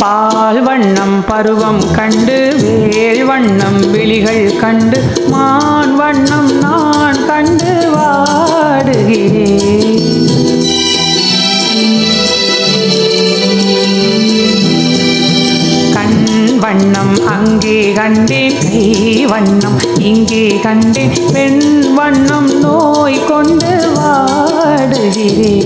பால் வண்ணம் பருவம் கண்டு வேல் வண்ணம் விழிகள் கண்டு மான் வண்ணம் நான் கண்டு வாடுகிறேன். கண் வண்ணம் அங்கே கண்டேன், கை வண்ணம் இங்கே கண்டேன், பெண் வண்ணம் நோய் கொண்டு வாடுகிறேன்.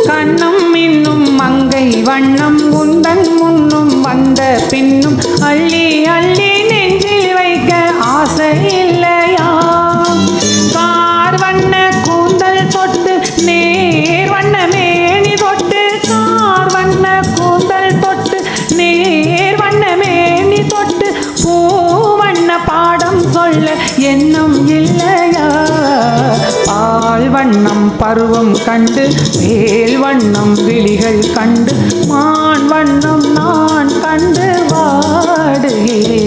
கண்ணம் இன்னும் மங்கை வண்ணம் உந்தன் முன்னும் வந்த பின்னும் அள்ளி அள்ளி நெஞ்சில் வைக்க ஆசை இல்லையா? கார் வண்ண கூந்தல் தொட்டு நேர் வண்ண மேனி தொட்டு, கார் வண்ண கூந்தல் தொட்டு நேர் வண்ண மேனி தொட்டு, பூ வண்ண பாடம் சொல்ல எண்ணம் இல்லையா? பால் வண்ணம் பருவம் கண்டு வேல் வண்ணம் விழிகள் கண்டு மான் வண்ணம் நான் கண்டு வாடுகிறேன்.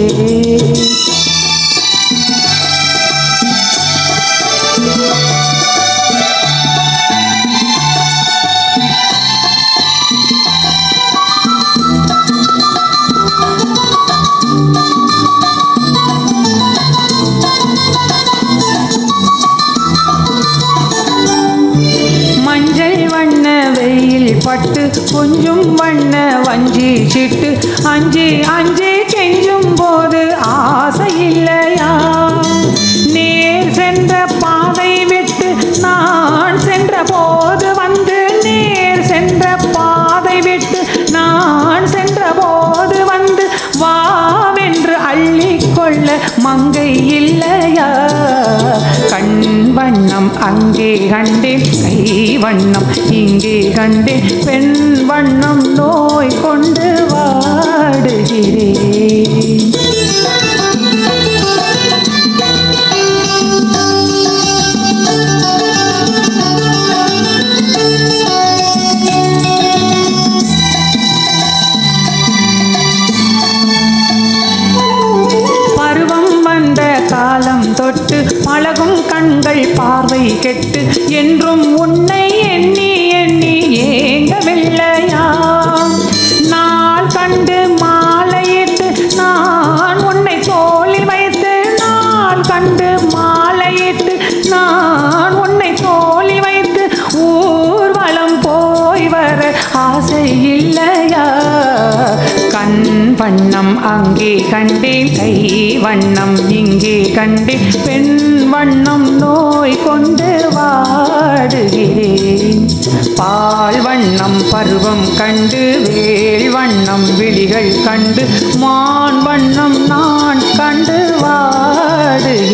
மஞ்சள் வண்ண வெயில் பட்டு கொஞ்சம் வண்ண வஞ்சி சிட்டு அஞ்சி அஞ்சி கெஞ்சும் போது ஆசை இல்லையா? நேர் சென்ற பாதை விட்டு நான் சென்ற போது வந்து, நேர் சென்ற பாதை விட்டு நான் சென்ற போது வந்து, வாவென்று அள்ளிக்கொள்ள மங்கை இல்லையா? கண் வண்ணம் அங்கே கண்டேன், கை வண்ணம் இங்கே கண்டேன், பெண் வண்ணம் நோய் கொண்டு வாடுகிறேன். பருவம் வந்த காலம் தொட்டு பழகும் கண்கள் பார்வை கெட்டு என்றும் உன்னை எண்ணி எண்ணி ஏங்கவில்லையா? நாள் கண்டு மாலையிட்டு நான் உன்னை தோளில் வைத்து, நாள் கண்டு மாலையிட்டு நான் உன்னை தோளில் வைத்து, ஊர்வலம் போய் வர ஆசை இல்லையா? கண் வண்ணம் அங்கே கண்டேன், கை வண்ணம் இங்கே கண்டேன், பெண் வண்ணம் நோய் கொண்டு வாடுகிறேன். பால் வண்ணம் பருவம் கண்டு வேல் வண்ணம் விழிகள் கண்டு மான் வண்ணம் நான் கண்டு வாடுகிறேன்.